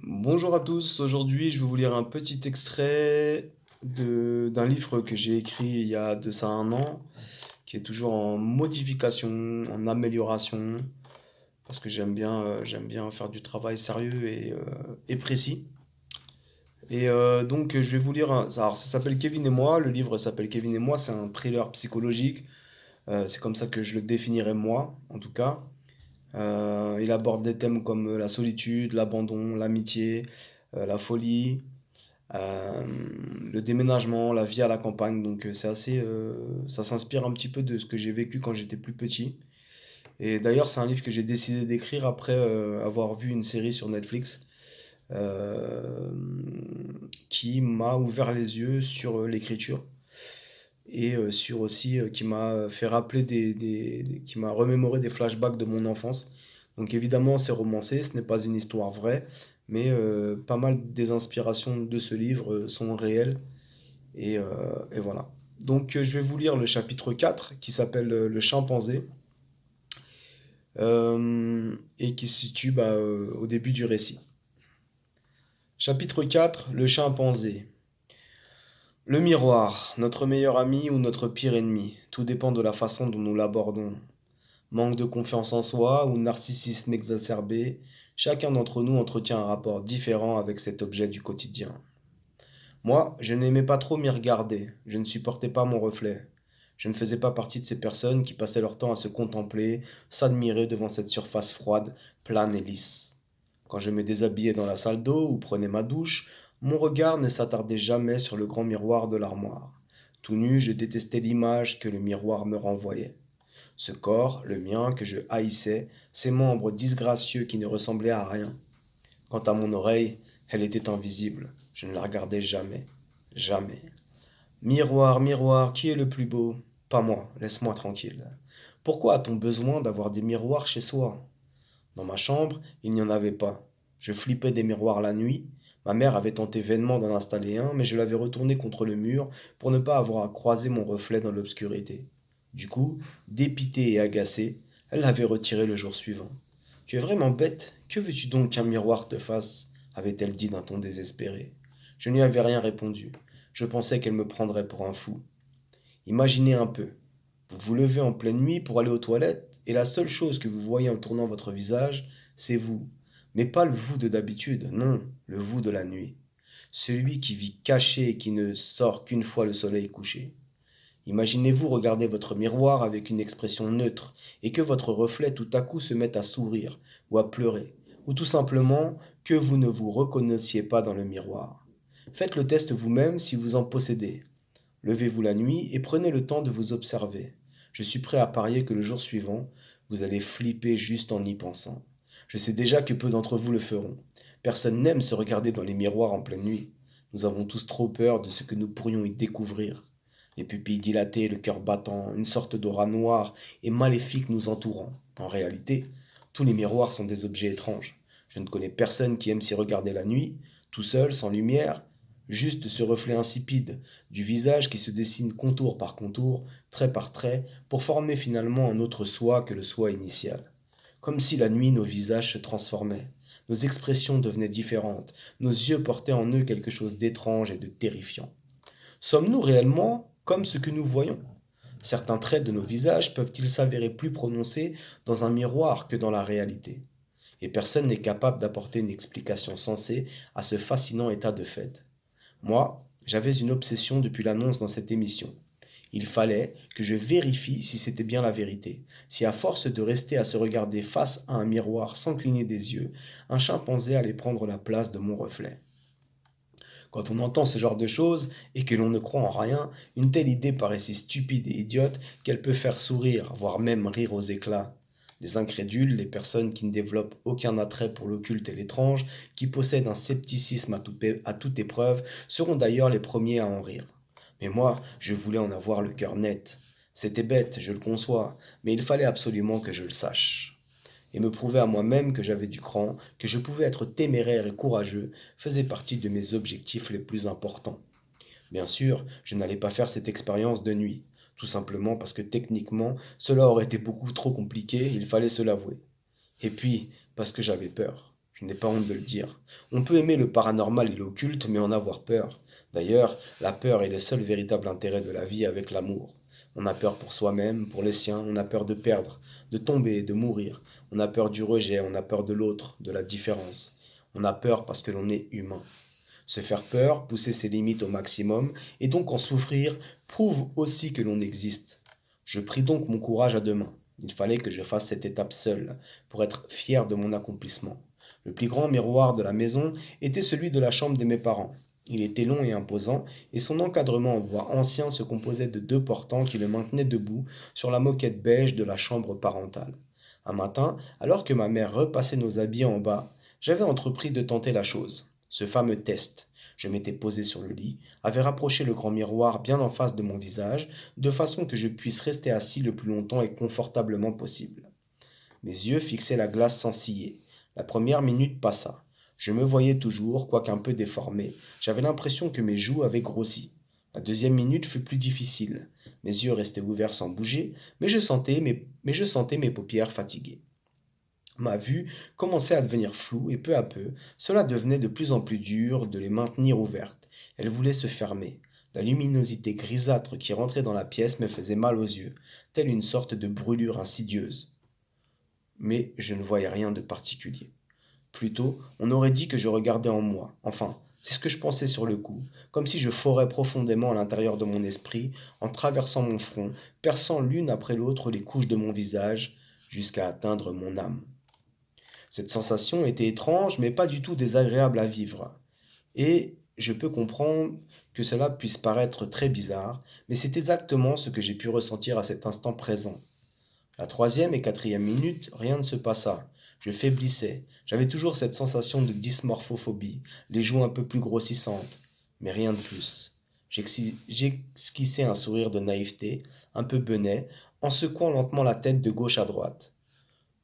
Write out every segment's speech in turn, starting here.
Bonjour à tous, aujourd'hui je vais vous lire un petit extrait d'un livre que j'ai écrit il y a de ça un an, qui est toujours en modification, en amélioration, parce que j'aime bien faire du travail sérieux et précis. Donc je vais vous lire, alors ça s'appelle Kevin et moi, le livre s'appelle Kevin et moi, c'est un thriller psychologique, c'est comme ça que je le définirais moi, en tout cas. Il aborde des thèmes comme la solitude, l'abandon, l'amitié, la folie, euh, le déménagement, la vie à la campagne. Donc c'est assez, ça s'inspire un petit peu de ce que j'ai vécu quand j'étais plus petit. Et d'ailleurs, c'est un livre que j'ai décidé d'écrire après avoir vu une série sur Netflix euh, qui m'a ouvert les yeux sur l'écriture et sur aussi qui m'a fait rappeler qui m'a remémoré des flashbacks de mon enfance. Donc évidemment, c'est romancé, ce n'est pas une histoire vraie, mais pas mal des inspirations de ce livre sont réelles et voilà. Donc je vais vous lire le chapitre 4 qui s'appelle Le chimpanzé et qui se situe au début du récit. Chapitre 4, le chimpanzé. Le miroir, notre meilleur ami ou notre pire ennemi, tout dépend de la façon dont nous l'abordons. Manque de confiance en soi ou narcissisme exacerbé, chacun d'entre nous entretient un rapport différent avec cet objet du quotidien. Moi, je n'aimais pas trop m'y regarder, je ne supportais pas mon reflet. Je ne faisais pas partie de ces personnes qui passaient leur temps à se contempler, s'admirer devant cette surface froide, plane et lisse. Quand je me déshabillais dans la salle d'eau ou prenais ma douche, mon regard ne s'attardait jamais sur le grand miroir de l'armoire. Tout nu, je détestais l'image que le miroir me renvoyait. Ce corps, le mien, que je haïssais, ces membres disgracieux qui ne ressemblaient à rien. Quant à mon oreille, elle était invisible. Je ne la regardais jamais. Jamais. Miroir, miroir, qui est le plus beau? Pas moi, laisse-moi tranquille. Pourquoi a-t-on besoin d'avoir des miroirs chez soi? Dans ma chambre, il n'y en avait pas. Je flippais des miroirs la nuit. Ma mère avait tenté vainement d'en installer un, mais je l'avais retourné contre le mur pour ne pas avoir à croiser mon reflet dans l'obscurité. Du coup, dépitée et agacée, elle l'avait retiré le jour suivant. Tu es vraiment bête, que veux-tu donc qu'un miroir te fasse? Avait-elle dit d'un ton désespéré. Je n'y avais rien répondu. Je pensais qu'elle me prendrait pour un fou. Imaginez un peu. Vous vous levez en pleine nuit pour aller aux toilettes et la seule chose que vous voyez en tournant votre visage, c'est vous. Mais pas le vous de d'habitude, non, le vous de la nuit. Celui qui vit caché et qui ne sort qu'une fois le soleil couché. Imaginez-vous regarder votre miroir avec une expression neutre et que votre reflet tout à coup se mette à sourire ou à pleurer, ou tout simplement que vous ne vous reconnaissiez pas dans le miroir. Faites le test vous-même si vous en possédez. Levez-vous la nuit et prenez le temps de vous observer. Je suis prêt à parier que le jour suivant, vous allez flipper juste en y pensant. Je sais déjà que peu d'entre vous le feront. Personne n'aime se regarder dans les miroirs en pleine nuit. Nous avons tous trop peur de ce que nous pourrions y découvrir. Les pupilles dilatées, le cœur battant, une sorte d'aura noire et maléfique nous entourant. En réalité, tous les miroirs sont des objets étranges. Je ne connais personne qui aime s'y regarder la nuit, tout seul, sans lumière, juste ce reflet insipide du visage qui se dessine contour par contour, trait par trait, pour former finalement un autre soi que le soi initial. Comme si la nuit nos visages se transformaient, nos expressions devenaient différentes, nos yeux portaient en eux quelque chose d'étrange et de terrifiant. Sommes-nous réellement comme ce que nous voyons? Certains traits de nos visages peuvent-ils s'avérer plus prononcés dans un miroir que dans la réalité? Et personne n'est capable d'apporter une explication sensée à ce fascinant état de fait. Moi, j'avais une obsession depuis l'annonce dans cette émission. Il fallait que je vérifie si c'était bien la vérité, si à force de rester à se regarder face à un miroir sans cligner des yeux, un chimpanzé allait prendre la place de mon reflet. Quand on entend ce genre de choses et que l'on ne croit en rien, une telle idée paraît si stupide et idiote qu'elle peut faire sourire, voire même rire aux éclats. Les incrédules, les personnes qui ne développent aucun attrait pour l'occulte et l'étrange, qui possèdent un scepticisme à toute épreuve, seront d'ailleurs les premiers à en rire. Mais moi, je voulais en avoir le cœur net. C'était bête, je le conçois, mais il fallait absolument que je le sache. Et me prouver à moi-même que j'avais du cran, que je pouvais être téméraire et courageux, faisait partie de mes objectifs les plus importants. Bien sûr, je n'allais pas faire cette expérience de nuit, tout simplement parce que techniquement, cela aurait été beaucoup trop compliqué, il fallait se l'avouer. Et puis, parce que j'avais peur. Je n'ai pas honte de le dire. On peut aimer le paranormal et l'occulte, mais en avoir peur. D'ailleurs, la peur est le seul véritable intérêt de la vie avec l'amour. On a peur pour soi-même, pour les siens, on a peur de perdre, de tomber, de mourir. On a peur du rejet, on a peur de l'autre, de la différence. On a peur parce que l'on est humain. Se faire peur, pousser ses limites au maximum, et donc en souffrir, prouve aussi que l'on existe. Je pris donc mon courage à deux mains. Il fallait que je fasse cette étape seule, pour être fier de mon accomplissement. Le plus grand miroir de la maison était celui de la chambre de mes parents. Il était long et imposant, et son encadrement en bois ancien se composait de deux portants qui le maintenaient debout sur la moquette beige de la chambre parentale. Un matin, alors que ma mère repassait nos habits en bas, j'avais entrepris de tenter la chose. Ce fameux test. Je m'étais posé sur le lit, avais rapproché le grand miroir bien en face de mon visage, de façon que je puisse rester assis le plus longtemps et confortablement possible. Mes yeux fixaient la glace sans ciller. La première minute passa. Je me voyais toujours, quoique un peu déformé. J'avais l'impression que mes joues avaient grossi. La deuxième minute fut plus difficile. Mes yeux restaient ouverts sans bouger, mais je sentais mes paupières fatiguées. Ma vue commençait à devenir floue et peu à peu, cela devenait de plus en plus dur de les maintenir ouvertes. Elles voulaient se fermer. La luminosité grisâtre qui rentrait dans la pièce me faisait mal aux yeux, telle une sorte de brûlure insidieuse. Mais je ne voyais rien de particulier. Plutôt, on aurait dit que je regardais en moi. Enfin, c'est ce que je pensais sur le coup, comme si je forais profondément à l'intérieur de mon esprit, en traversant mon front, perçant l'une après l'autre les couches de mon visage, jusqu'à atteindre mon âme. Cette sensation était étrange, mais pas du tout désagréable à vivre. Et je peux comprendre que cela puisse paraître très bizarre, mais c'est exactement ce que j'ai pu ressentir à cet instant présent. La troisième et quatrième minute, rien ne se passa. Je faiblissais. J'avais toujours cette sensation de dysmorphophobie, les joues un peu plus grossissantes, mais rien de plus. J'esquissais un sourire de naïveté, un peu benêt, en secouant lentement la tête de gauche à droite.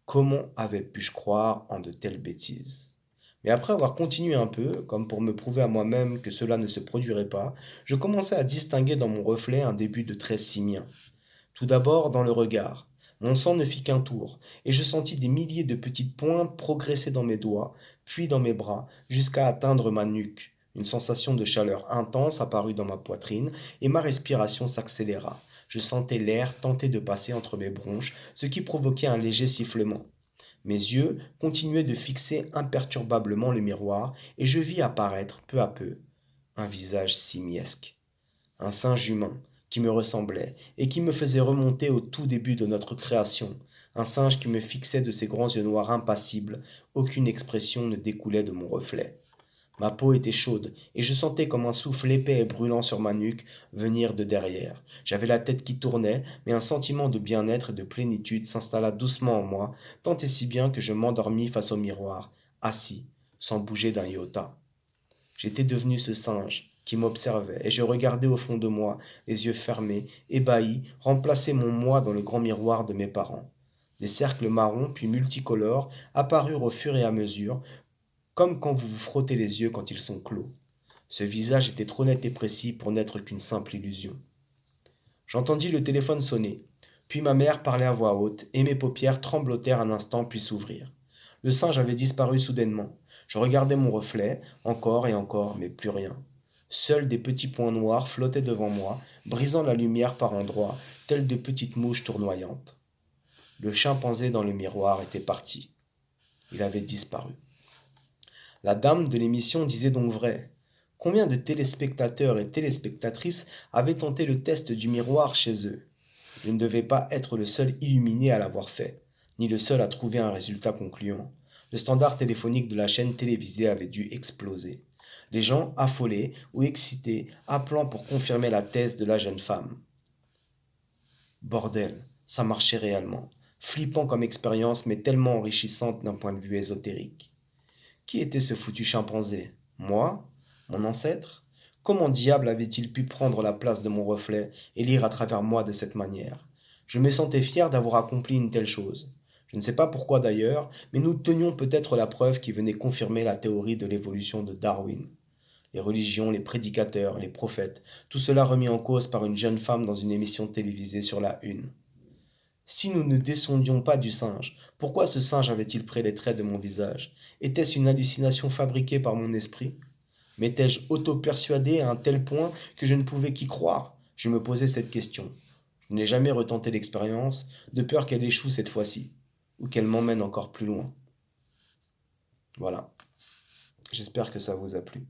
Comment avais-je croire en de telles bêtises? Mais après avoir continué un peu, comme pour me prouver à moi-même que cela ne se produirait pas, je commençais à distinguer dans mon reflet un début de trait simien. Tout d'abord dans le regard. Mon sang ne fit qu'un tour, et je sentis des milliers de petites pointes progresser dans mes doigts, puis dans mes bras, jusqu'à atteindre ma nuque. Une sensation de chaleur intense apparut dans ma poitrine, et ma respiration s'accéléra. Je sentais l'air tenter de passer entre mes bronches, ce qui provoquait un léger sifflement. Mes yeux continuaient de fixer imperturbablement le miroir, et je vis apparaître, peu à peu, un visage simiesque. Un singe humain, qui me ressemblait, et qui me faisait remonter au tout début de notre création, un singe qui me fixait de ses grands yeux noirs impassibles, aucune expression ne découlait de mon reflet. Ma peau était chaude, et je sentais comme un souffle épais et brûlant sur ma nuque venir de derrière. J'avais la tête qui tournait, mais un sentiment de bien-être et de plénitude s'installa doucement en moi, tant et si bien que je m'endormis face au miroir, assis, sans bouger d'un iota. J'étais devenu ce singe qui m'observait, et je regardais au fond de moi, les yeux fermés, ébahi, remplacer mon moi dans le grand miroir de mes parents. Des cercles marrons puis multicolores apparurent au fur et à mesure, comme quand vous vous frottez les yeux quand ils sont clos. Ce visage était trop net et précis pour n'être qu'une simple illusion. J'entendis le téléphone sonner, puis ma mère parlait à voix haute, et mes paupières tremblotèrent un instant puis s'ouvrirent. Le singe avait disparu soudainement. Je regardais mon reflet, encore et encore, mais plus rien. Seuls des petits points noirs flottaient devant moi, brisant la lumière par endroits, tels de petites mouches tournoyantes. Le chimpanzé dans le miroir était parti. Il avait disparu. La dame de l'émission disait donc vrai. Combien de téléspectateurs et téléspectatrices avaient tenté le test du miroir chez eux? Je ne devais pas être le seul illuminé à l'avoir fait, ni le seul à trouver un résultat concluant. Le standard téléphonique de la chaîne télévisée avait dû exploser. Les gens affolés ou excités appelant pour confirmer la thèse de la jeune femme. Bordel, ça marchait réellement. Flippant comme expérience, mais tellement enrichissante d'un point de vue ésotérique. Qui était ce foutu chimpanzé? Moi? Mon ancêtre? Comment diable avait-il pu prendre la place de mon reflet et lire à travers moi de cette manière? Je me sentais fier d'avoir accompli une telle chose. Je ne sais pas pourquoi d'ailleurs, mais nous tenions peut-être la preuve qui venait confirmer la théorie de l'évolution de Darwin. Les religions, les prédicateurs, les prophètes, tout cela remis en cause par une jeune femme dans une émission télévisée sur la Une. Si nous ne descendions pas du singe, pourquoi ce singe avait-il pris les traits de mon visage? Était-ce une hallucination fabriquée par mon esprit? M'étais-je auto-persuadé à un tel point que je ne pouvais qu'y croire? Je me posais cette question. Je n'ai jamais retenté l'expérience, de peur qu'elle échoue cette fois-ci, ou qu'elle m'emmène encore plus loin. Voilà, j'espère que ça vous a plu.